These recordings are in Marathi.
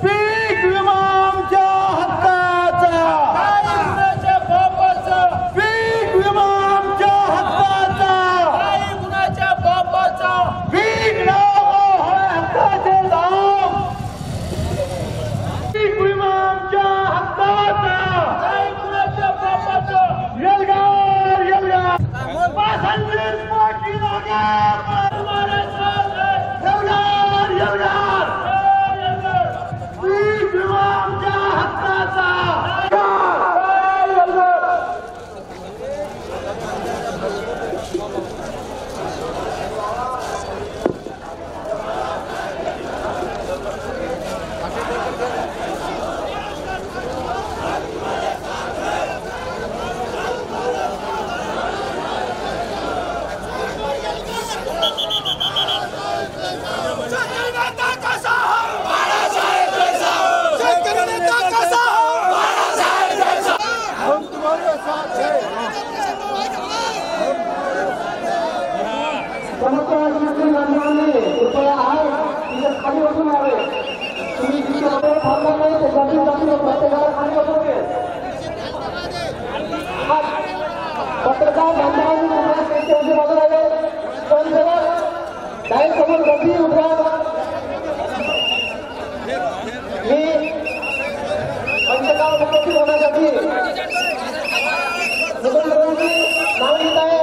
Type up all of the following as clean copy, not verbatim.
पीक विमा आमच्या हक्काचा, पीक विमा आमच्या हक्काचा, पीक हक्काचे दाम, पीक विमा आमच्या हक्काचा, येलगार येलगार संदेश पाटील येलगार येलगार पीक विमा आमच्या हक्काचा. कृपया आहे तिथे खाली बसून यावे. तुम्ही जिथे थांबणार नाही ते गर्दी प्रत्येकाला खाली बसून पत्रकार बांधवांनी स्टेजच्या बाजूला आले. स्वयंसेवक डायरेक्ट समोर गर्दी उभ्या. मी पंचकाल उपस्थित होण्यासाठी मुख्यमंत्र्यांची नाव घेत आहे.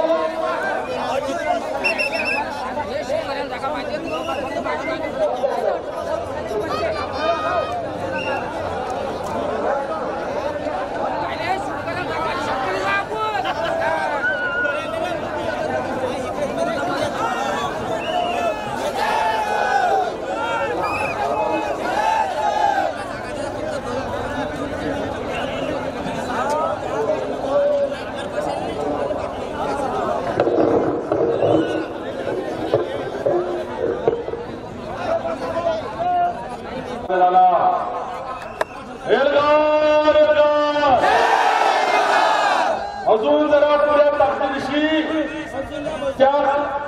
अजून जरा पुढ्या ताकदीशी त्या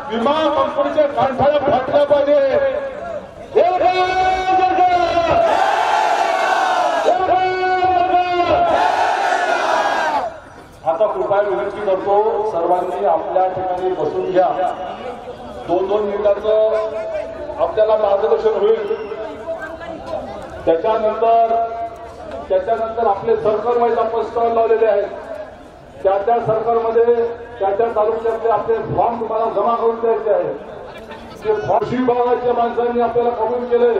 विमा कंपनीच्या कांठाला फाटल्या पाहिजे. आता कृपया विनंती करतो सर्वांनी आपल्या ठिकाणी बसून घ्या. 2-2 मिनिटाचं आपल्याला मार्गदर्शन होईल. त्याच्यानंतर आपले सर्कलवाईज आपण स्टॉल लावलेले आहेत. त्या सर्कलमध्ये त्या तालुक्यातले आपले फॉर्म तुम्हाला जमा करून द्यायचे आहेत. ते कृषी विभागाच्या माणसांनी आपल्याला कबूल केले.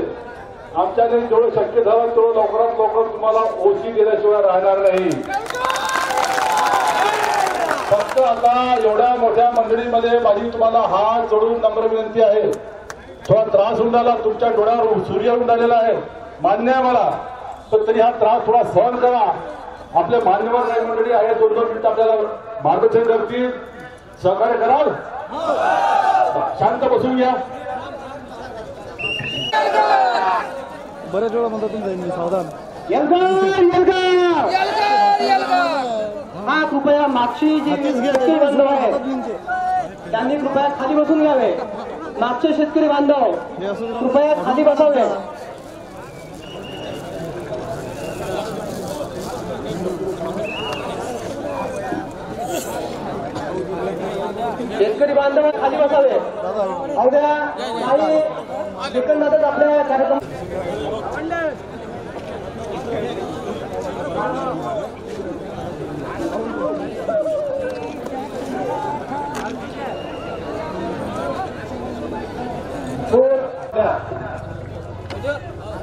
आमच्याने जेवढं शक्य झालं तेवढं लवकरात लवकर तुम्हाला ओसी दिल्याशिवाय राहणार नाही. फक्त आता एवढ्या मोठ्या मंडळीमध्ये माझी तुम्हाला हात जोडून नम्र विनंती आहे. थोडा त्रास होऊन राहिला, तुमच्या डोळ्यावर सूर्य होऊन राहिलेला आहे, मान्य आहे मला. पण तरी हा त्रास थोडा सहन करा. आपले मान्यवर काही मंडळी आहे 2-2 मिनिट आपल्याला मार्गदर्शन करतील. सहकार्य कराल. शांत बसून घ्या. बरेच वेळा म्हणतात तुम्ही सावधान. हा कृपया मागची जी शेतकरी बांधव आहे त्यांनी कृपया खाली बसून घ्यावे. मागचे शेतकरी बांधव कृपया खाली बसावे. शेतकरी बांधव खाली बसावे. अवघ्या काही सेकंदातच आपल्या कार्यक्रम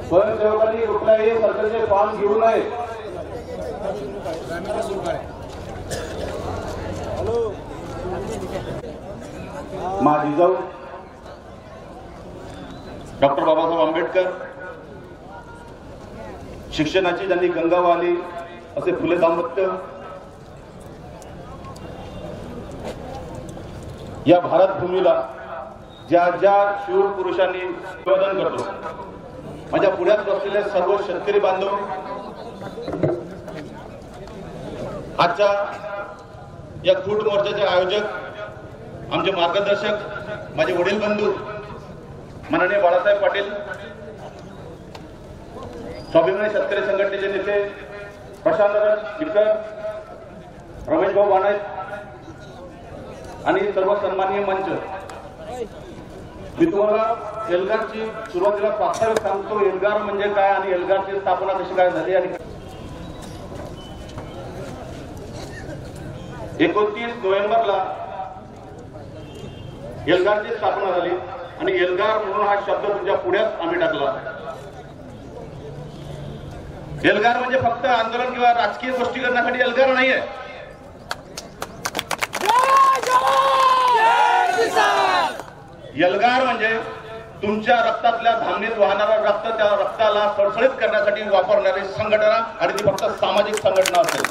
स्वयंसेवकांनी कुठल्याही सरकारचे फॉर्म घेऊ नये. माझी जाऊ डॉक्टर बाबासाहेब आंबेडकर शिक्षणाची ज्यांनी गंगा वाहिली असे फुले दाम्पत्य या भारत भूमीला ज्या ज्या शूर पुरुषांनी अभिवादन करतो. माझ्या पुढ्यात बसलेले सर्व शेतकरी बांधव, आजच्या या फूट मोर्चाचे आयोजक, आमचे मार्गदर्शक, माझे वडील बंधू माननीय बाळासाहेब पाटील, स्वाभिमानी शेतकरी संघटनेचे नेते प्रशांत मित्र, रमेश भाऊ बाणाय आणि सर्व सन्माननीय मंच, मी तुम्हाला एल्गारची सुरुवातीला प्रास्ताविक सांगतो. एल्गार म्हणजे काय आणि एल्गारची स्थापना कशी काय झाली आणि 29 नोव्हेंबरला एल्गारची स्थापना झाली आणि एल्गार म्हणून हा शब्द तुमच्या पुढ्यात आम्ही टाकला. एल्गार म्हणजे फक्त आंदोलन किंवा राजकीय गोष्टी करण्यासाठी एल्गार नाहीये. एल्गार म्हणजे तुमच्या रक्तातल्या धामणीत वाहणारं रक्त, त्या रक्ताला सळसळीत करण्यासाठी वापरणारी संघटना आणि ती फक्त सामाजिक संघटना असेल.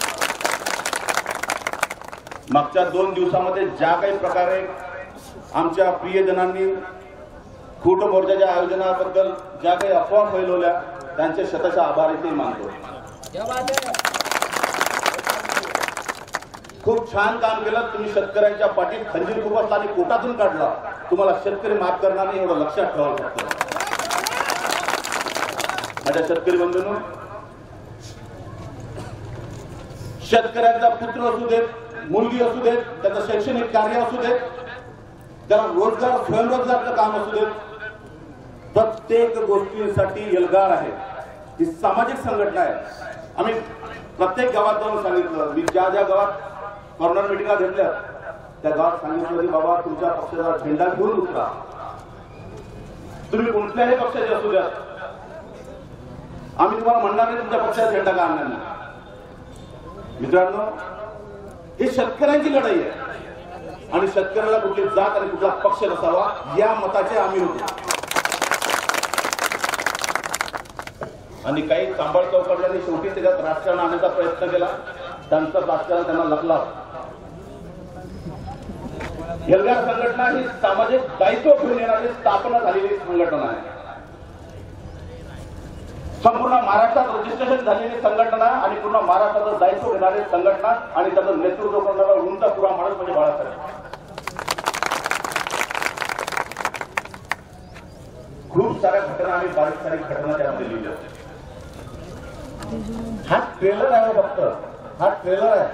मागच्या 2 दिवसामध्ये ज्या काही प्रकारे आमच्या प्रियजनांनी खोट मोर्चाच्या आयोजनाबद्दल ज्या काही अफवा फैलवल्या, त्यांचे शतशः आभारही मानतो. खूप छान काम केलं तुम्ही. शेतकऱ्यांच्या पाठीत खंजीर खुपसला आणि कोटातून काढला. तुम्हाला शेतकरी माफ करणार नाही एवढं लक्षात ठेवावं लागतं. माझ्या शेतकरी बंधूंनो, शेतकऱ्यांचा पुत्र असू देत, मुलगी असू देत, त्याचं शैक्षणिक कार्य असू देत, त्याला रोजगार स्वयंरोजगारचं काम असू देत, प्रत्येक गोष्टीसाठी एल्गार आहे. ही सामाजिक संघटना आहे. आम्ही प्रत्येक गावात जाऊन सांगितलं, मी ज्या ज्या गावात कॉर्नर मिटिंगा घेतल्या त्या गावात सांगितलं की बाबा तुमच्या पक्षाचा झेंडा घेऊन उतरा. तुम्ही कोणत्याही पक्षाचे असू द्या, आम्ही तुम्हाला म्हणणार नाही तुमच्या पक्षाचा झेंडा का आणणार नाही. मित्रांनो, ही शेतकऱ्यांची लढाई आहे आणि शेतकऱ्याला कुठली जात आणि कुठला पक्ष नसावा या मताचे आम्ही होतो. आणि काही सांभाळ चौकडल्यांनी शेवटी त्याच्यात राजकारण आणण्याचा प्रयत्न केला. त्यांचं राजकारण त्यांना लपला. एल्गार संघटना ही सामाजिक दायित्व घेऊन येणारी स्थापना झालेली संघटना आहे. संपूर्ण महाराष्ट्रात रजिस्ट्रेशन झालेली संघटना आणि पूर्ण महाराष्ट्राचं दायित्व घेणारी संघटना आणि त्याचं नेतृत्व करणारा उंच पुरा माणूस म्हणजे बाळासाहेब. खूप साऱ्या घटना आणि बारीक सारीक घटना त्यामध्ये लिहिल्या. हा ट्रेलर आहे, फक्त हा ट्रेलर आहे.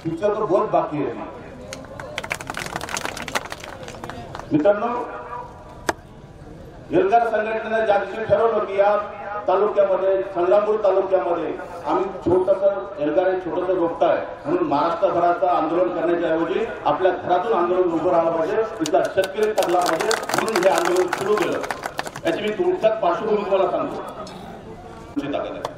पिक्चर तो बहुत बाकी आहे. मित्रांनो, एल्गार संघटनेने ज्या दिवशी ठरवलं की या तालुक्यामध्ये, संग्रामपूर तालुक्यामध्ये आम्ही छोटंसं एल्गार एक छोटंसं रोपटं आहे म्हणून महाराष्ट्रभराचं आंदोलन करण्याच्या ऐवजी आपल्या घरातून आंदोलन उभं राहिलं पाहिजे, तिथला शेतकरी तगला पाहिजे म्हणून हे आंदोलन सुरू केलं. याची मी तुमच्या पार्श्वभूमी तुम्हाला सांगतो. ताकद आहे.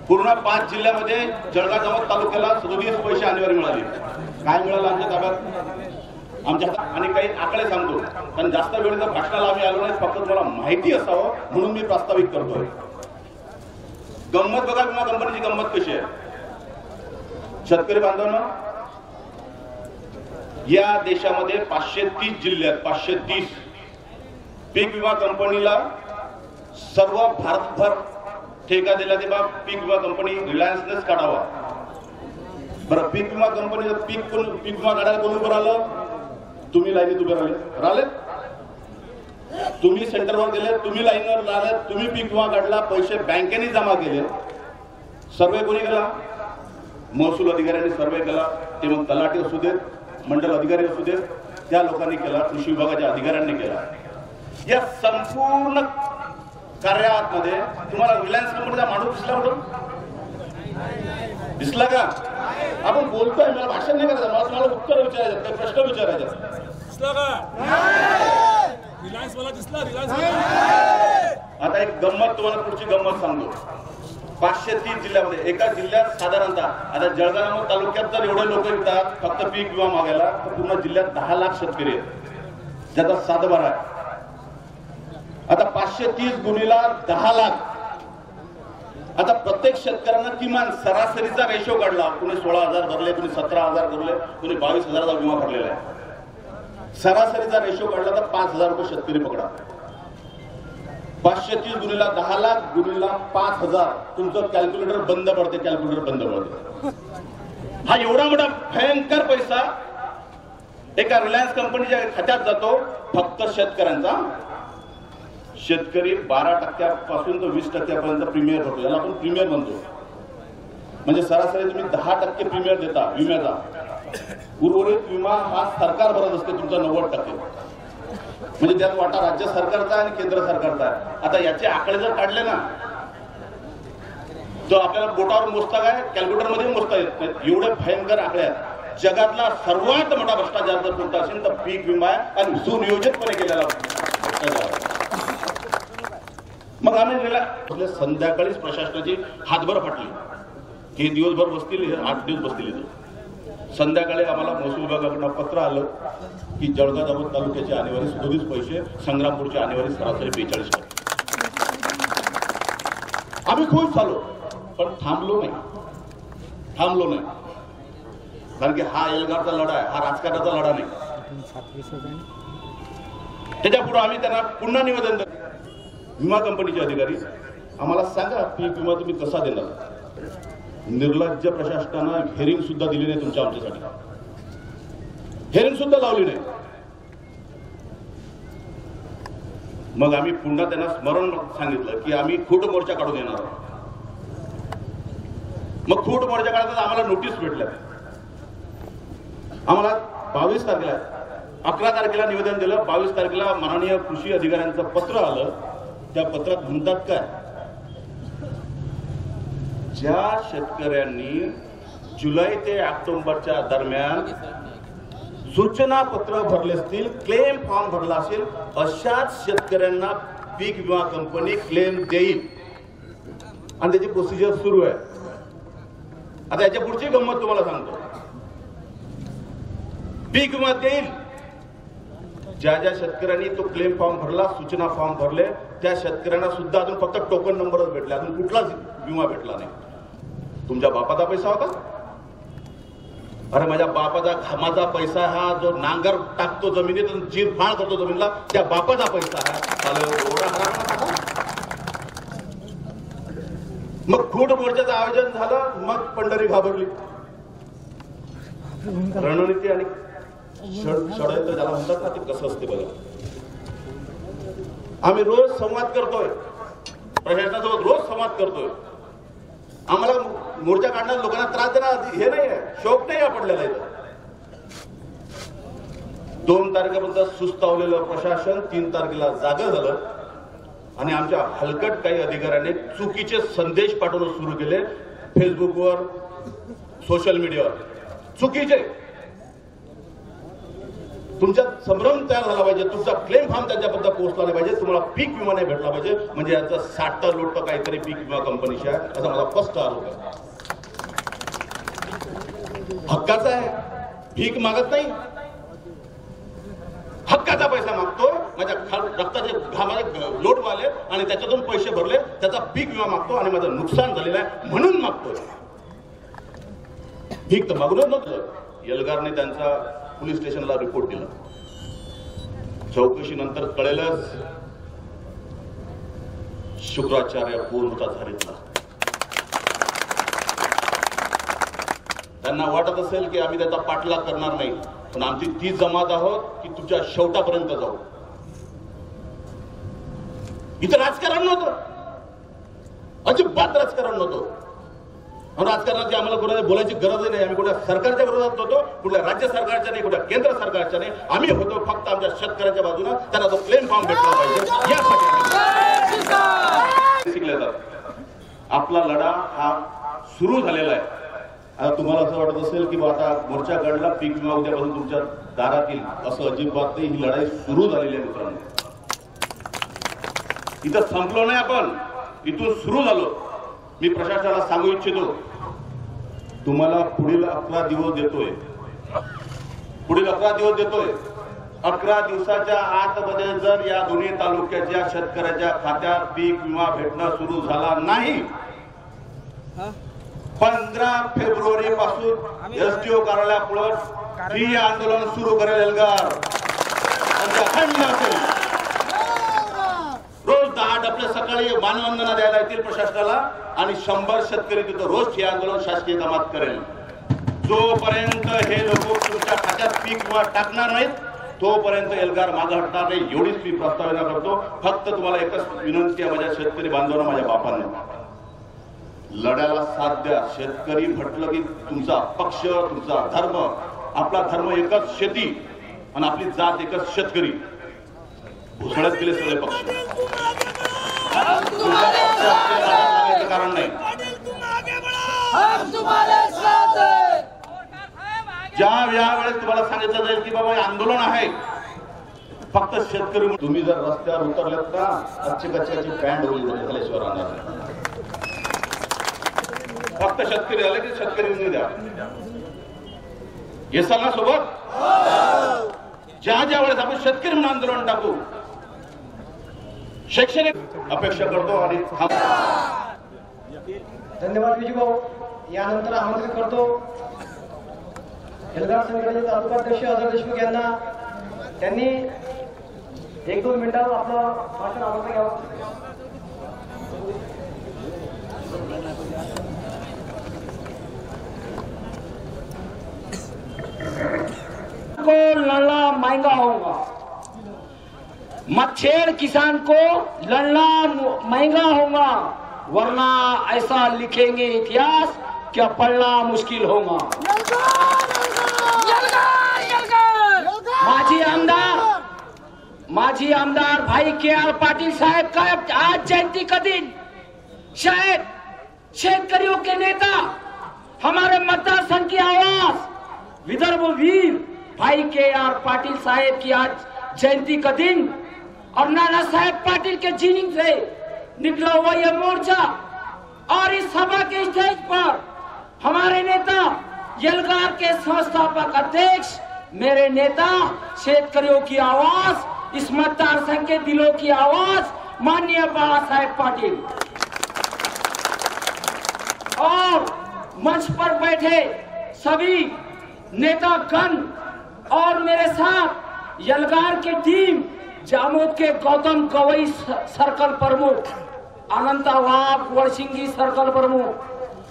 पूर्ण 5 जिल्ह्यामध्ये जळगाव जामोद तालुक्याला 27 पैसे आणीवारी मिळाली. काय मिळालं आमच्या ताब्यात आमच्या आणि काही आकडे सांगतो, कारण जास्त वेळेच्या भाषणाला आम्ही आलो नाही, फक्त तुम्हाला माहिती असावं म्हणून मी प्रास्ताविक करतोय. गंमत बघा, विमा कंपनीची गंमत कशी आहे. शेतकरी बांधवांनो, या देशामध्ये 530 जिल्ह्यात 530 पीक विमा कंपनीला सर्व भारतभर ठेका दिला. ते बा पीक विमा कंपनी रिलायन्सनेच काढावा. बरं, पीक विमा कंपनीचं पीक विमा काढायला कोण उभं राहिलं? तुम्ही लाईनीत उभे राहिले. तुम्ही सेंटरवर गेले, तुम्ही लाईनवर राहिले, तुम्ही पीक विमा काढला, पैसे बँकेने जमा केले. सर्वे कोणी केला? महसूल अधिकाऱ्यांनी सर्वे केला. ते मग तलाठी असू देत, मंडल अधिकारी असू देत, त्या लोकांनी केला, कृषी विभागाच्या अधिकाऱ्यांनी केला. या संपूर्ण कार्यामध्ये तुम्हाला रिलायन्स कंपनीचा माणूस दिसला कुठं? दिसला का? आपण बोलतोय, मला भाषण नाही करायचं, मला तुम्हाला उत्तर विचारायचं, काही प्रश्न विचारायचे. दिसला का? रिलायन्स मला दिसला. रिलायन्स. आता एक गंमत तुम्हाला, पुढची गंमत सांगतो. 530 जिल्ह्यामध्ये एका जिल्ह्यात साधारणतः आता जळगाव तालुक्यात जर एवढे लोक येतात फक्त पीक विमा मागायला, तर पूर्ण जिल्ह्यात 10 लाख शेतकरी आहेत ज्याचा सातबारा आहे. आता 530 गुणिला 10 लाख. आता प्रत्येक शेतकऱ्यांना किमान सरासरीचा रेशो काढला. कुणी 16,000 भरले, कुणी 17,000 भरले, कुणी 22,000चा विमा भरलेला आहे. सरासरीचा रेशो काढला तर 5,000 रुपये शेतकरी पकडा. 530 गुणिला 10 लाख गुणिला 5,000. तुमचं कॅल्क्युलेटर बंद पडते. कॅल्क्युलेटर बंद पडते. हा एवढा मोठा भयंकर पैसा एका रिलायन्स कंपनीच्या खात्यात जातो फक्त शेतकऱ्यांचा. शेतकरी 12% ते 20% प्रीमियर भरतो, याला आपण प्रीमियर म्हणतो. म्हणजे सरासरी तुम्ही 10% प्रीमियर देता विम्याचा, उर्वरित विमा हा सरकार भरत असते तुमचा 90%. म्हणजे त्यात वाटा राज्य सरकारचा आणि केंद्र सरकारचा आहे. आता याचे आकडे जर काढले ना, जो आपल्याला बोटावर मोजता काय, कॅल्क्युलेटर मध्ये मोजता येत नाही, एवढे भयंकर आकडे आहेत. जगातला सर्वात मोठा भ्रष्टाचार जर कोणता असेल तर पीक विमा आहे, आणि सुनियोजितपणे केलेला भ्रष्टाचार. मग आम्ही संध्याकाळीच प्रशासनाची हातभर फाटली की दिवसभर बसतील, 8 दिवस बसतील इथं. संध्याकाळी आम्हाला महसूल विभागाकडून पत्र आलं की जळगाव दामोद तालुक्याचे आणेवारी 27 पैसे, संग्रामपूरचे आणेवारी सरासरी 42 टक्के. आम्ही खुश झालो, पण थांबलो नाही. कारण की हा एल्गारचा लढा आहे, हा राजकारणाचा लढा नाही. त्याच्या पुढे आम्ही त्यांना पुन्हा निवेदन दिलं. विमा कंपनीचे अधिकारी आम्हाला सांगा पीक विमा तुम्ही कसा देणार. निर्लज्ज प्रशासनानं हेरिंग सुद्धा दिली नाही आमच्यासाठी, हेरिंग सुद्धा लावली नाही. मग आम्ही पुन्हा त्यांना स्मरण सांगितलं की आम्ही खोट मोर्चा काढून येणार आहोत. मग खोट मोर्चा काढताना आम्हाला नोटीस भेटल्या. आम्हाला 22 तारखेला 11 तारखेला निवेदन दिलं, 22 तारखेला माननीय कृषी अधिकाऱ्यांचं पत्र आलं. त्या पत्रात म्हणतात काय, ज्या शेतकऱ्यांनी जुलै ते ऑक्टोबरच्या दरम्यान सूचना पत्र भरले असतील, क्लेम फॉर्म भरला असेल, अशाच शेतकऱ्यांना पीक विमा कंपनी क्लेम देईल. आणि त्याची प्रोसिजर सुरू आहे. आता याच्या पुढची गंमत तुम्हाला सांगतो. पीक विमा देईल ज्या शेतकऱ्यांनी तो क्लेम फॉर्म भरला, सूचना फॉर्म भरले, त्या शेतकऱ्यांना सुद्धा अजून फक्त टोकन नंबरच भेटले, अजून कुठलाच विमा भेटला नाही. तुमच्या बापाचा पैसा होता. अरे माझ्या बापाचा घामाचा पैसा, हा जो नांगर टाकतो जमिनीत आणि चिरफाड करतो जमिनीला, त्या बापाचा पैसा आहे. मग खोट मोर्चाचं आयोजन झालं. मग पंढरी घाबरली. रणनीती आणि षडयंत्र ज्याला म्हणतात ना, ते कसं असते बघा. आम्ही रोज संवाद करतोय प्रशासनासोबत, रोज संवाद करतोय. आम्हाला मोर्चा काढणाऱ्या लोकांना त्रास देणार हे नाही आहे, शौक नाही पडलेला आहे. 2 तारखेपर्यंत सुस्तावलेलं प्रशासन 3 तारखेला जागं झालं आणि आमच्या हलकट काही अधिकाऱ्यांनी चुकीचे संदेश पाठवणं सुरू केले फेसबुकवर, सोशल मीडियावर. चुकीचे. तुमचा संभ्रम तयार झाला पाहिजे, तुमचा क्लेम फॉर्म त्यांच्यापर्यंत पोहोचला नाही पाहिजे, तुम्हाला पीक विमा नाही भेटला पाहिजे. म्हणजे याचं साठं लोटतं काहीतरी पीक विमा कंपनीशी आहे, असा मला स्पष्ट आरोप आहे. हक्काचा आहे, भीक मागत नाही, हक्काचा पैसा मागतो. माझ्या रक्ताचे घामाचे लोट वाले आणि त्याच्यातून पैसे भरले, त्याचा पीक विमा मागतो आणि माझं नुकसान झालेलं आहे म्हणून मागतोय. भीक तर मागूनच नव्हतं. एल्गारने त्यांचा पोलीस स्टेशनला रिपोर्ट दिला. चौकशीनंतर कळेलच शुक्राचार्य कोण होता झारीतला. त्यांना वाटत असेल की आम्ही त्याचा पाठलाग करणार नाही, पण आमची ती जमात आहोत की तुमच्या शेवटापर्यंत जाऊ. इथं राजकारण नव्हतं, अजिबात राजकारण नव्हतं. राजकारणाची आम्हाला कोणाला बोलायची गरजही नाही. आम्ही कुठल्या सरकारच्या विरोधात नव्हतो, कुठल्या राज्य सरकारच्या नाही, कुठल्या केंद्र सरकारच्या नाही. आम्ही होतो फक्त आमच्या शेतकऱ्याच्या बाजूला, त्यांना तो क्लेम फॉर्म भेटला पाहिजे यासाठी शिकले जातात. आपला लढा हा सुरू झालेला आहे. आता तुम्हाला असं वाटत असेल की आता मोर्चा काढला, पीक विमा उद्यापासून तुमच्या दारात येईल, असं अजिबात नाही. ही लढाई सुरू झालेली आहे मित्रांनो. इथं संपलो नाही आपण, इथून सुरू झालो. मी प्रशासनाला सांगू इच्छितो, तुम्हाला पुढील 11 दिवस देतोय. 11 दिवसाच्या आतमध्ये जर या दोन्ही तालुक्याच्या शेतकऱ्याच्या खात्यात पीक विमा भेटणं सुरू झाला नाही, 15 फेब्रुवारी पासून एसडीओ कार्यालयापुढे ठिय्या आंदोलन सुरू करेल एल्गार. रोज 10 डबले सकाळी मानवंदना द्यायला येतील प्रशासनाला आणि 100 शेतकरी तिथं रोज ठिय्या आंदोलन शासकीय कामात करेल. जोपर्यंत हे लोक तुमच्या खात्यात पीक विमा टाकणार नाहीत तोपर्यंत एल्गार मागे हटणार नाही, एवढीच मी प्रस्तावना करतो. फक्त तुम्हाला एकच विनंती आहे माझ्या शेतकरी बांधवांना, माझ्या बापांना, लढ्याला साथ द्या. शेतकरी म्हटलं की तुमचा पक्ष, तुमचा धर्म, आपला धर्म एकच शेती आणि आपली जात एकच शेतकरी. घुसळत गेले सगळे पक्ष, कारण नाही. ज्या वेळेस तुम्हाला सांगितलं जाईल की बाबा आंदोलन आहे, फक्त शेतकरी, तुम्ही जर रस्त्यावर उतरलेत ना, कच्ची कच्ची पॅन्ट झाल्याशिवाय राहणार नाही. फक्त शेतकरी आले की शेतकरी द्या. येसाल ना सोबत? ज्या वेळेस आपण शेतकरी म्हणून आंदोलन टाकू, शैक्षणिक अपेक्षा करतो. आणि धन्यवाद विजूभाऊ. यानंतर आमंत्रित करतो एल्गार संघटनेचे तालुकाध्यक्ष अजय देशमुख यांना. त्यांनी 1-2 मिनिटात आपलं भाषण आवडतं घ्यावं. को लड़ना महंगा होगा, मच्छर किसान को लड़ना महंगा होगा, वरना ऐसा लिखेंगे इतिहास क्या पढ़ना मुश्किल होगा. माजी आमदार भाई KR पाटिल साहब का आज जयंती का दिन. शायद शेतकरियों के नेता, हमारे मतदार संघ की आवाज, विदर्भ वीर भाई KR पाटिल साहब की आज जयंती का दिन और नाना साहेब पाटिल के जीनिंग से निकला हुआ यह मोर्चा और इस सभा के स्टेज पर हमारे नेता एल्गार के संस्थापक अध्यक्ष, मेरे नेता, शेतकरियों की आवाज, इस मतदार संघ के दिलों की आवाज, माननीय बाला साहेब पाटिल, और मंच पर बैठे सभी नेतागण और मेरे साथ एल्गार की टीम, जामोद के गौतम गवई सर्कल प्रमुख, अनंतावाग वड़सिंगी सर्कल प्रमुख,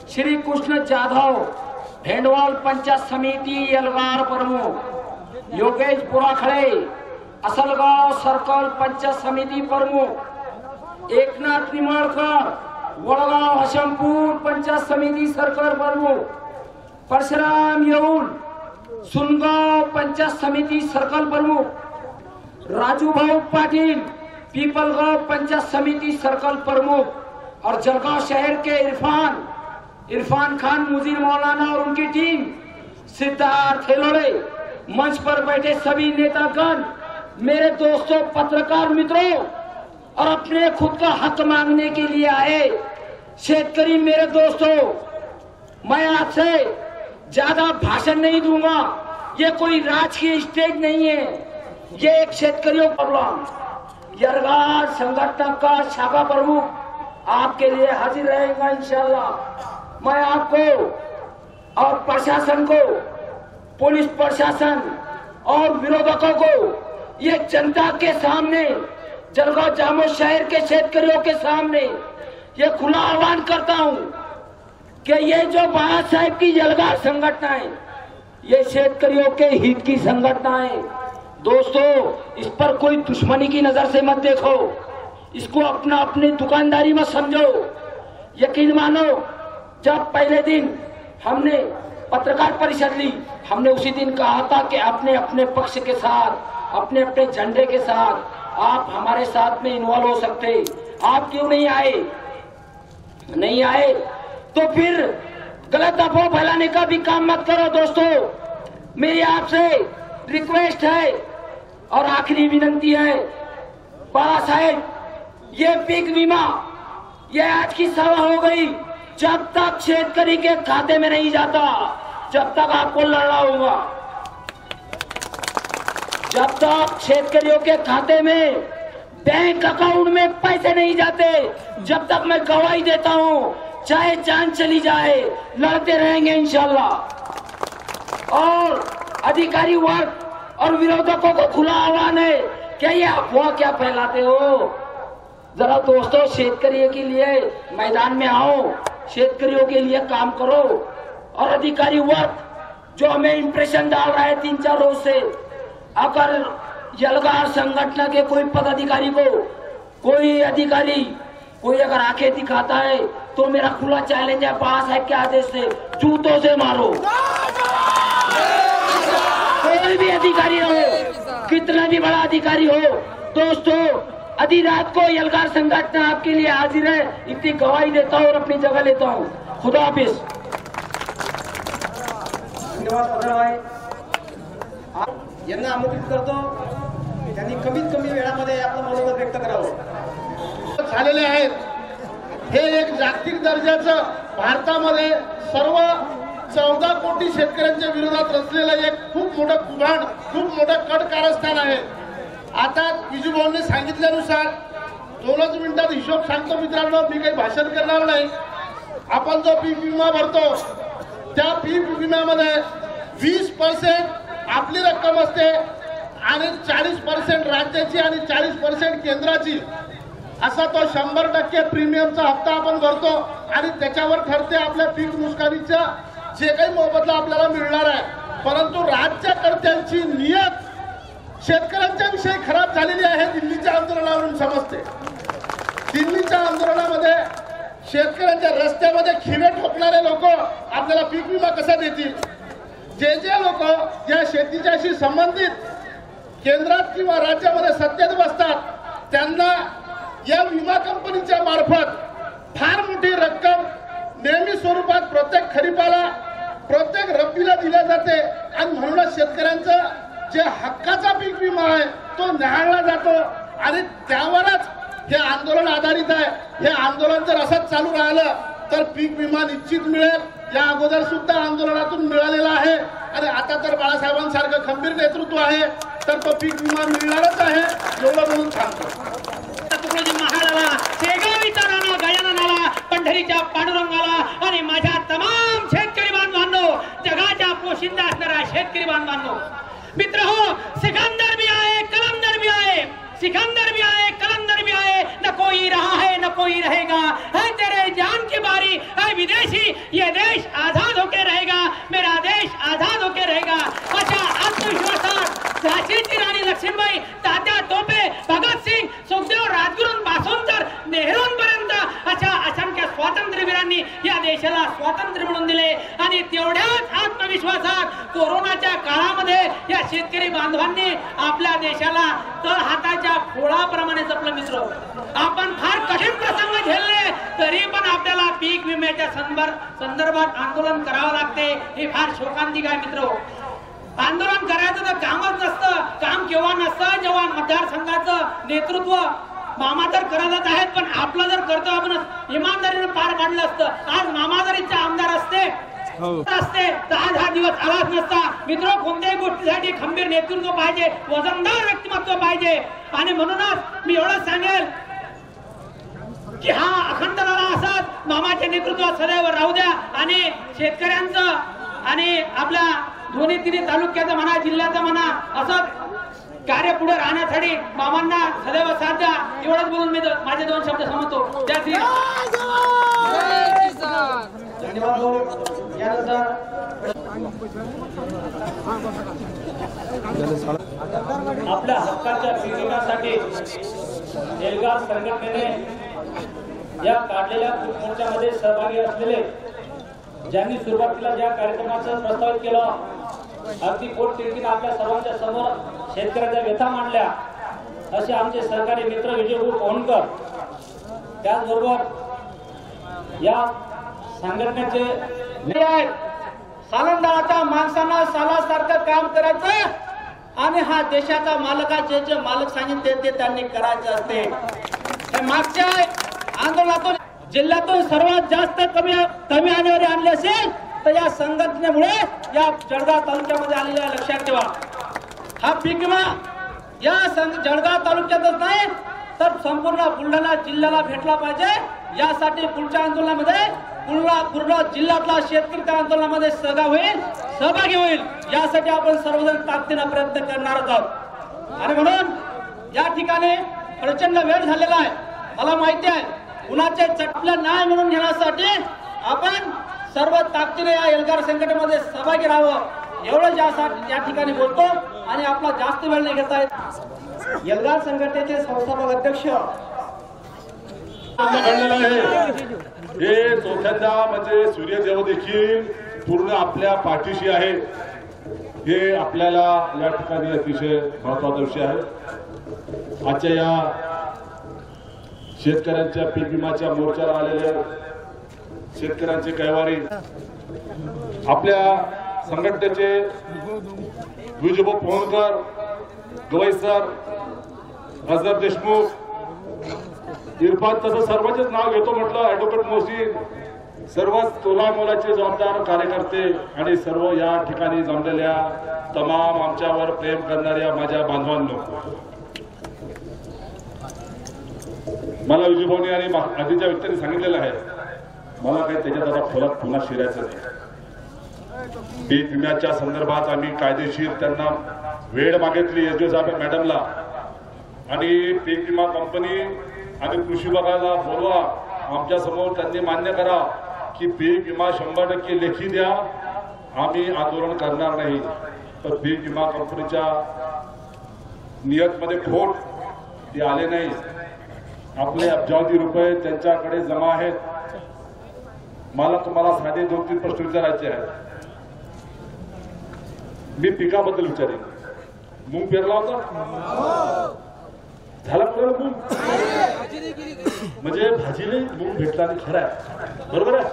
श्री कृष्ण जाधव भेंडवाल पंचायत समिति एल्गार प्रमुख, योगेश बुराखड़े असलगांव सर्कल पंचायत समिति प्रमुख, एकनाथ निमड़कर वड़गांव हशमपुर पंचायत समिति सर्कल प्रमुख, परशुराम येऊल सुनगांव पंचायत समिति सर्कल प्रमुख, राजू भाऊ पाटिल पीपलगांव पंचायत समिति सर्कल प्रमुख और जलगांव शहर के इरफान खान मुजीर मौलाना और उनकी टीम, सिद्धार्थ हेलोड़े, मंच पर बैठे सभी नेतागण, मेरे दोस्तों पत्रकार मित्रों और अपने खुद का हक मांगने के लिए आए शेतकरी मेरे दोस्तों, मैं आपसे ज्यादा भाषण नहीं दूंगा. ये कोई राजकीय स्टेज नहीं है, ये एक शेतकरियों प्रॉब्लम. एल्गार संगठन का शाखा प्रमुख आपके लिए हाजिर रहेगा इंशाल्लाह. मैं आपको और प्रशासन को, पुलिस प्रशासन और विरोधकों को ये जनता के सामने, जलगांव जामोद शहर के शेतकरियों के सामने ये खुला आह्वान करता हूं कि ये जो बाला साहेब की एल्गार संगठन है, ये शेतकरियों के हित की संगठन है. दोस्तों, इस पर कोई दुश्मनी की नजर से मत देखो, इसको अपना अपनी दुकानदारी में समझो. यकीन मानो, जब पहले दिन हमने पत्रकार परिषद ली, हमने उसी दिन कहा था कि अपने अपने पक्ष के साथ, अपने अपने झंडे के साथ आप हमारे साथ में इन्वॉल्व हो सकते. आप क्यों नहीं आए? नहीं आए तो फिर गलत अफवाह फैलाने का भी काम मत करो. दोस्तों, मेरी आपसे रिक्वेस्ट है और आखिरी विनंती है, बाला साहेब, ये पीक बीमा, ये आज की सभा हो गई, जब तक शेतकरी के खाते में नहीं जाता, जब तक आपको लड़ना होगा. जब तक शेतकरियों के खाते में, बैंक अकाउंट में पैसे नहीं जाते, जब तक मैं गवाही देता हूं, चाहे जान चली जाए, लड़ते रहेंगे इंशाल्लाह. और अधिकारी वर्ग और विरोधकों को खुला आह्वान है कि ये अफवाह क्या फैलाते हो. जरा दोस्तों, शेतकरियों के लिए मैदान में आओ, शेतकरियों के लिए काम करो. और अधिकारी वर्ग जो हमें इंप्रेशन डाल रहा है 3-4 रोज से, अगर यलगार संगठन के कोई पदाधिकारी को कोई अधिकारी कोई अगर आंखें दिखाता है तो मेरा खुला चैलेंज है, पास है क्या आदेश से जूतों से मारो। कोई भी अधिकारी हो, कितना भी बड़ा अधिकारी हो। दोस्तों, आधी रात को यलगार संगठन आपके लिए हाजिर है, इतनी गवाही देता हूँ और अपनी जगह लेता हूँ। खुदा हाफिज। धन्यवाद पत्रभाई, यांना आमंत्रित करतो, त्यांनी कमीत कमी वेळामध्ये आपलं मनोगत व्यक्त करावं। झालेले आहेत। हे एक जागतिक दर्जाचं भारतामध्ये सर्व 14 कोटी शेतकऱ्यांच्या विरोधात रचलेलं एक खूप मोठं कुभांड, खूप मोठं कट कारस्थान आहे। आता विजूभाऊंनी सांगितल्यानुसार 2च मिनिटात हिशोब सांगतो मित्रांनो, मी काही भाषण करणार नाही। आपण जो पीक विमा भरतो त्या पीक विम्यामध्ये 20% आपली रक्कम असते आणि 40% राज्याची आणि 40% केंद्राची, असा तो 100% प्रीमियमचा हप्ता आपण भरतो आणि त्याच्यावर ठरते आपल्या पीक नुकसानीचा जे काही मोबदला आपल्याला मिळणार आहे। परंतु राज्यकर्त्यांची नियत शेतकऱ्यांच्या विषयी खराब झालेली आहे, दिल्लीच्या आंदोलनावरून समजते। दिल्लीच्या आंदोलनामध्ये शेतकऱ्यांच्या रस्त्यामध्ये खिळे ठोकणारे लोक आपल्याला पीक विमा कसा देतील? जे लोक या शेतीच्याशी संबंधित केंद्रात किंवा राज्यामध्ये सत्तेत बसतात त्यांना या विमा कंपनीच्या मार्फत फार मोठी रक्कम नेहमी स्वरूपात प्रत्येक खरीपाला प्रत्येक रब्बीला दिल्या जाते आणि म्हणूनच शेतकऱ्यांचं जे हक्काचा पीक विमा आहे तो न्याहाळला जातो आणि त्यावरच हे आंदोलन आधारित आहे। हे आंदोलन जर असंच चालू राहिलं तर पीक विमा निश्चित मिळेल। या अगोदर सुद्धा आंदोलनातून मिळालेला आहे आणि आता तर बाळासाहेबांसारखं खंबीर नेतृत्व आहे तर तो पीक विमा मिळणारच आहे, एवढं म्हणून सांगतो। तुकडोजी महाराजाला, शेगावीचा राणा गजाननाला, पंढरीच्या पांडुरंगाला आणि माझ्या तमाम शेतकरी बांधवांनो, जगाच्या पोशिंदा असणाऱ्या शेतकरी बांधवांनो, मित्र हो, सिकंदर भी आए कलंदर भी आए, सिकंदर भी आए कलंदर भी आए, न कोई रहा है न कोई रहेगा, है तेरे जान की बारी, है विदेशी ये देश आजाद होके रहेगा, मेरा देश आजाद होके रहेगा। अच्छा आत्मविश्वासात झाशीची राणी लक्ष्मीबाई, तात्या टोपे, भगतसिंग, सुखदेव, राजगुरूंपासून तर नेहरूंपर्यंत अशा असंख्य स्वातंत्र्यवीरांनी या देशाला स्वातंत्र्य मिळवून दिले आणि तेवढ्याच आत्मविश्वासात कोरोनाच्या काळामध्ये या शेतकरी बांधवांनी आपल्या देशाला तळ हाताच्या फोळाप्रमाणे जपलं। मित्र, आपण फार कठीण प्रसंग झेलले तरी पण आपल्याला पीक विम्याच्या संदर्भात आंदोलन करावं लागते, हे फार शोकांतिक आहे। मित्र, आंदोलन करायचं तर कामच नसतं, काम केव्हा नसतं जेव्हा मतदारसंघाचं नेतृत्व मामा तर करतच आहेत, पण आपलं जर कर्तव्य आपण इमानदारीने पार पाडलं असतं, आज मामा जर इथं आमदार असते तर आज हा दिवस आलाच नसता। मित्र, कोणत्याही गोष्टीसाठी खंबीर नेतृत्व पाहिजे, वजनदार व्यक्तिमत्व पाहिजे आणि म्हणूनच मी एवढंच सांगेल की हा अखंड लढा असाच मामाच्या नेतृत्वात सदैव राहू द्या आणि शेतकऱ्यांचं आणि आपल्या दोन्ही तिन्ही तालुक्याचं म्हणा, जिल्ह्याचं म्हणा, असं कार्य पुढे राहण्यासाठी मामांना सदैव साथ द्या। एवढंच बोलून मी माझे 2 शब्द संपवतो। जय श्री धन्यवाद भाऊ। यानंतर आपल्या हक्काच्या पीक एल्गार संघटनेने या काढलेल्या मोर्चामध्ये सहभागी असलेले, ज्यांनी सुरुवातीला ज्या कार्यक्रमाचं प्रस्तावित केलं, अगदी पोटतिडकीने आपल्या सर्वांच्या समोर शेतकऱ्यांच्या व्यथा मांडल्या, असे आमचे सहकारी मित्र विजयभाऊ कोहणकर, त्याचबरोबर या संघटनेचे सालंदाच्या माणसांना सालासारखं काम करायचं आणि हा देशाचा मालकाचे जे मालक सांगितले ते त्यांनी करायचे असते। मागच्या आंदोलनातून जिल्ह्यातून सर्वात जास्त कमी आणणारे आणले असेल तर या संघटनेमुळे या जळगाव तालुक्यामध्ये आलेल्या लक्षात ठेवा। हा पीक विमा या जळगाव तालुक्यातच नाही तर संपूर्ण बुलढाणा जिल्ह्याला भेटला पाहिजे। यासाठी पुढच्या आंदोलनामध्ये पूर्ण जिल्ह्यातला शेतकरी त्या आंदोलनामध्ये सहभागी होईल। यासाठी आपण सर्वजण ताकदीने प्रयत्न करणार आहोत आणि म्हणून या ठिकाणी प्रचंड वेळ झालेला आहे। मला माहिती आहे कुणाचे चटल्या नाही म्हणून घेण्यासाठी आपण सर्व ताकदीने या एल्गार संघटनेमध्ये सहभागी राहावं। एवढं या ठिकाणी बोलतो आणि आपला जास्त वेळ नाही घेता येत. यलगार संघटनेचे संस्थापक अध्यक्ष घडलेलं आहे. हे चौथ्यांदा म्हणजे सूर्यदेव देखील पूर्ण आपल्या पाठीशी आहे. हे आपल्याला या ठिकाणी अतिशय महत्वाचा विषय आहे. आजच्या या शेतकऱ्यांच्या पीक विम्याच्या मोर्चाला आलेले शेतकऱ्यांचे कैवारी आपल्या संघटनेचे विजयभाऊ पोहनकर, गवई सर, अजहर देशमुख, इरफान, तसं सर्वांचेच नाव घेतो म्हटलं, ऍडव्होकेट मोहसिन, सर्वच तोलामोलाचे जबाबदार कार्यकर्ते आणि सर्व या ठिकाणी जमलेल्या तमाम आमच्यावर प्रेम करणाऱ्या माझ्या बांधवांनो, मला विजयभाऊनी आणि आधीच्या व्यक्तींनी सांगितलेलं आहे, मला काही त्याच्यात आता खोलात पुन्हा शिरायचं नाही. पीक विम्याच्या संदर्भात आम्ही कायदेशीर त्यांना वेळ मागितली एसडीओ साहेब मॅडमला, आणि पीक विमा कंपनी आणि कृषी विभागाला बोलवा, आमच्या समोर त्यांनी मान्य करा की पीक विमा 100% लेखी द्या, आम्ही आंदोलन करणार नाही. तर पीक विमा कंपनीच्या नियतमध्ये खोट ते आले नाही. आपले अब्जावधी रुपये त्यांच्याकडे जमा आहेत. मला तुम्हाला साधे 2-3 प्रश्न विचारायचे आहेत. मी पिकाबद्दल विचारेन. मूग पेरला होता, झाला कुठला मूग, म्हणजे भाजीने मूग भेटला आणि खरं आहे, बरोबर आहे.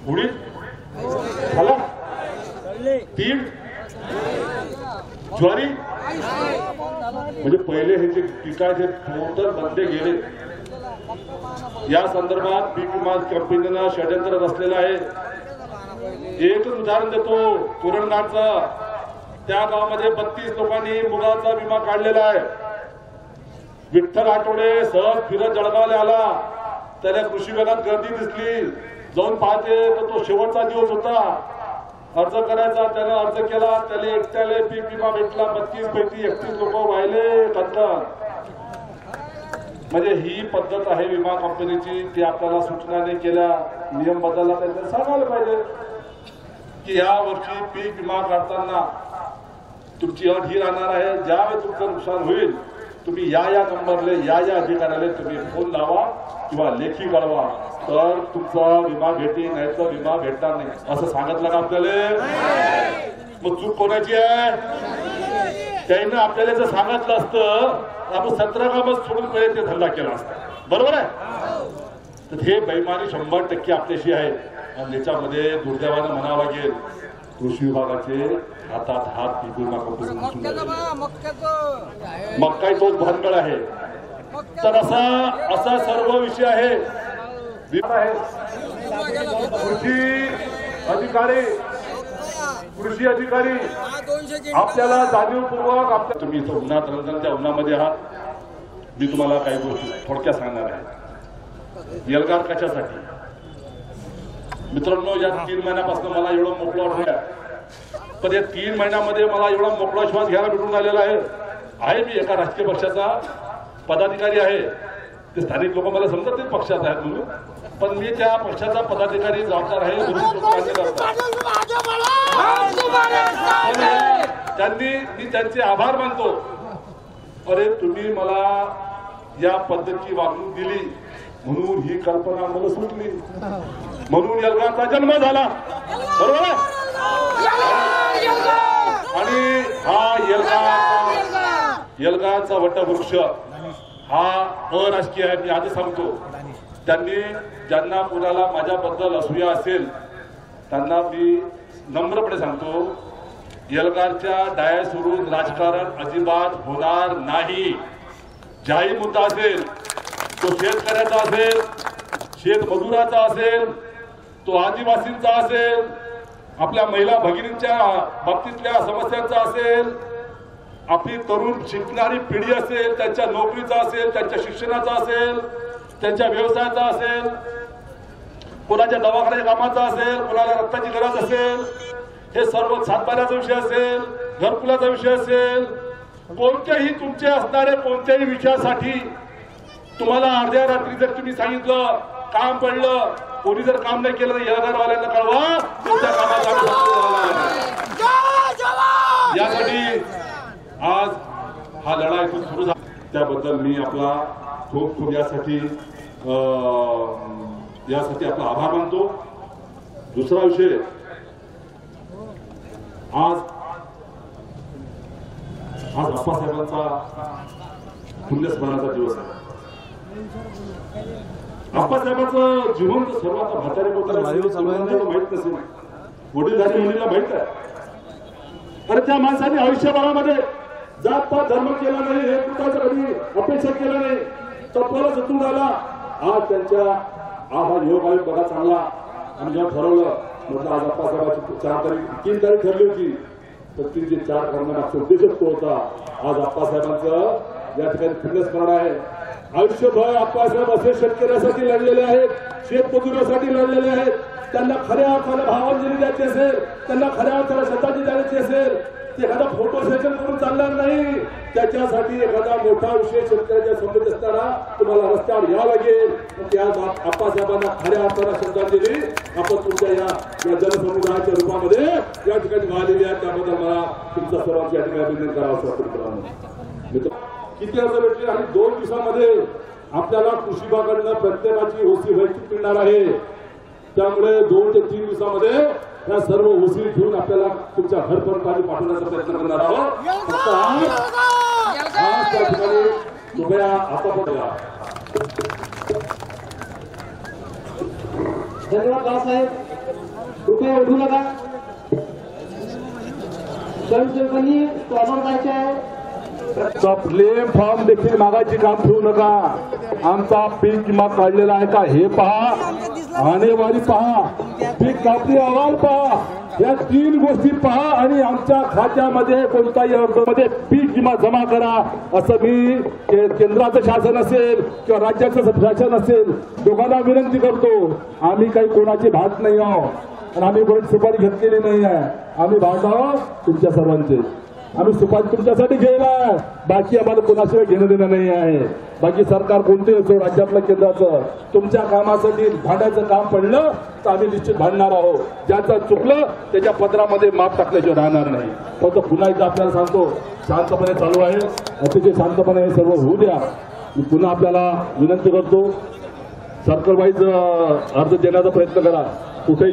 उडीद झाला, तीळ, ज्वारी, म्हणजे पहिले हे जे पिकाचे टोटल बंदे गेले. या संदर्भात पीक विमा कंपनीनं षडयंत्र रचलेलं आहे. एक उदाहरण देतो, तोरणगावचं, त्या गावामध्ये 32 लोकांनी मुगाचा विमा काढलेला आहे. विठ्ठल आठवडे सहज फिरत जळगावला आला, त्याला कृषी विभागात गर्दी दिसली. जाऊन पाहते तर तो शेवटचा दिवस होता अर्ज करायचा. त्याने अर्ज केला, त्याला एकट्याला पीक विमा भेटला. 32 पैकी 31 लोक वाहिले कंटाळ. म्हणजे ही पद्धत आहे विमा कंपनीची. ती आपल्याला सूचनाने केल्या, नियम बदलला, त्यांना सांगायला पाहिजे की या वर्षी पीक विमा काढताना तुमची अट ही राहणार आहे, ज्यावेळी तुमचं नुकसान होईल तुम्ही या नंबरले या अधिकाऱ्याला तुम्ही फोन लावा किंवा लेखी कळवा, तर तुमचा विमा भेटेल, नाही तर विमा भेटणार नाही, असं सांगितलं का आपल्याला. मग चूक कोणाची आहे? त्यानं आपल्याला जर सांगितलं असतं आपण 17 कामच सोडून पहिले ते धंदा केला असता, बरोबर आहे. तर हे बेईमानी 100% आपल्याशी आहे. आणि याच्यामध्ये दुर्दैवानं म्हणावं लागेल, कृषी विभागाचे हातात हात पीक विमा कंपनी, मग काय तोच भानगड आहे. तर असा सर्व विषय आहे. कृषी अधिकारी आपल्याला जाणीवपूर्वक, तुम्ही इथं उन्हात रंजनच्या उन्हामध्ये आहात. मी तुम्हाला काही गोष्टी थोडक्यात सांगणार आहे. यलगार कशासाठी मित्रांनो, या 3 महिन्यापासून मला एवढं मोकळं वाटलं, पण या 3 महिन्यामध्ये मला एवढा मोकळा श्वास घ्यायला भेटून आलेला आहे. मी एका राजकीय पक्षाचा पदाधिकारी आहे. ते स्थानिक लोक मला समजत नाही पक्षात आहेत म्हणून, पण मी त्या पक्षाचा पदाधिकारी जबाबदार आहे. मी त्यांचे आभार मानतो. अरे तुम्ही मला या पद्धतीची वागणूक दिली म्हणून ही कल्पना मला सुचली, म्हणून यलगारचा जन्म झाला, बरोबर आहे. आणि हा यलगारचा वटवृक्ष हा अराजकीय आहे. मी आधी सांगतो, त्यांनी ज्यांना कुणाला माझ्याबद्दल असूया असेल त्यांना मी नम्रपणे सांगतो, यलगारच्या डायसवरून राजकारण अजिबात होणार नाही. ज्याही मुद्दा असेल तो शेतकऱ्याचा असेल, शेतमजुराचा असेल, तो आदिवासींचा असेल, आपल्या महिला भगिनींच्या बाबतीतल्या समस्यांचा असेल, आपली तरुण शिकणारी पिढी असेल, त्यांच्या नोकरीचा असेल, त्यांच्या शिक्षणाचा असेल, त्यांच्या व्यवसायाचा असेल, कोणाच्या दवाखान्याच्या कामाचा असेल, कोणाला रक्ताची गरज असेल, हे सर्व सातबाऱ्याचा विषय असेल, घरकुलाचा विषय असेल, कोणत्याही तुमचे असणारे कोणत्याही विषयासाठी तुम्हाला अर्ध्या रात्री जर तुम्ही सांगितलं काम पडलं, कोणी जर काम नाही केलं तर येळघरवाल्यांना कळवा, तुमच्या कामाचा यासाठी आज हा लढा इथून सुरू झाला. त्याबद्दल मी आपला खूप खूप यासाठी आपला आभार मानतो. दुसरा विषय, आज अप्पासाहेबांचा पुण्यस्मरणाचा दिवस आहे. अप्पासाहेबांचं जीवन तर सर्वात म्हातारे माहित नसेल, वडीलधारी मुलीला माहित आहे. अरे त्या माणसाने आयुष्यभरामध्ये जात पात धर्म केला नाही, हे कुठाचं कधी अपेक्षा केला नाही, तत्वाला जतून आला. आज त्यांच्या हा योग आयोग बघा चांगला. आम्ही जेव्हा ठरवलं म्हटलं आज अप्पासाहेबांची 3 तारीख ठरली होती, तर 3 ते 4 करण्यामागचा उद्देशच तो होता. आज अप्पासाहेबांचं या ठिकाणी पुण्यस्मरण आहे. आयुष्यभर अप्पासाहेब असे शेतकऱ्यासाठी लढलेले आहेत, शेतमजुरासाठी लढलेले आहेत. त्यांना खऱ्या अर्थाने भावांजली द्यायची असेल, त्यांना खऱ्या अर्थाने श्रद्धांजली द्यायची असेल, ते एखादा फोटो सेशन करून चालणार नाही. त्याच्यासाठी एखादा मोठा विषय शेतकऱ्याच्या समोर असताना तुम्हाला रस्त्यावर यावं लागेल. त्या अप्पासाहेबांना खऱ्या अर्थाने श्रद्धांजली आपण तुमच्या या जनसमुदायाच्या रूपामध्ये या ठिकाणी वाहिलेली आहे. त्याबद्दल मला तुमच्या सर्वांची या ठिकाणी अभिनंदन करावं वाटतं. किती अर्ज भेटले आणि 2 दिवसामध्ये आपल्याला कृषी विभागाकडनं प्रत्येकाची ओसी व्हायची मिळणार आहे. त्यामुळे 2 ते 3 दिवसामध्ये या सर्व ओसी घेऊन आपल्याला तुमच्या घरपर्यंत पाणी पाठवण्याचा प्रयत्न करणार आहोत. त्या ठिकाणी कृपया आता बघा. धन्यवाद बाळासाहेब. कृपया उठू नका. स्वयंसेवकांनी स्वागत करायचे आहे. क्लेम फॉर्म देखील मागायची काम ठेवू नका. आमचा पीक विमा काढलेला आहे का हे पहा, आणेवारी पहा, पीक कापणी अहवाल पहा, या 3 गोष्टी पहा आणि आमच्या खात्यामध्ये कोणत्याही अर्थामध्ये पीक विमा जमा करा. असं मी केंद्राचं शासन असेल किंवा राज्याचं शासन असेल दोघांना विनंती करतो. आम्ही काही कोणाची भात नाही आहोत आणि आम्ही कोणाची सुपारी घेतलेली नाही आहे. आम्ही भात आहोत तुमच्या सर्वांचे. आम्ही सुपारी तुमच्यासाठी घेणार, बाकी आम्हाला कोणाशिवाय घेणं देणं नाही आहे. बाकी सरकार कोणते असो, राज्यातलं केंद्राचं, तुमच्या कामासाठी भांडायचं काम पडलं तर आम्ही निश्चित भांडणार आहोत. ज्याचं चुकलं त्याच्या पत्रामध्ये माप टाकल्याशिवाय राहणार नाही. फक्त पुन्हा एकदा आपल्याला सांगतो, शांतपणे चालू आहे, अतिशय शांतपणे हे सर्व होऊ द्या. मी पुन्हा आपल्याला विनंती करतो, सर्कल वाईज अर्ज देण्याचा प्रयत्न करा. कुठेही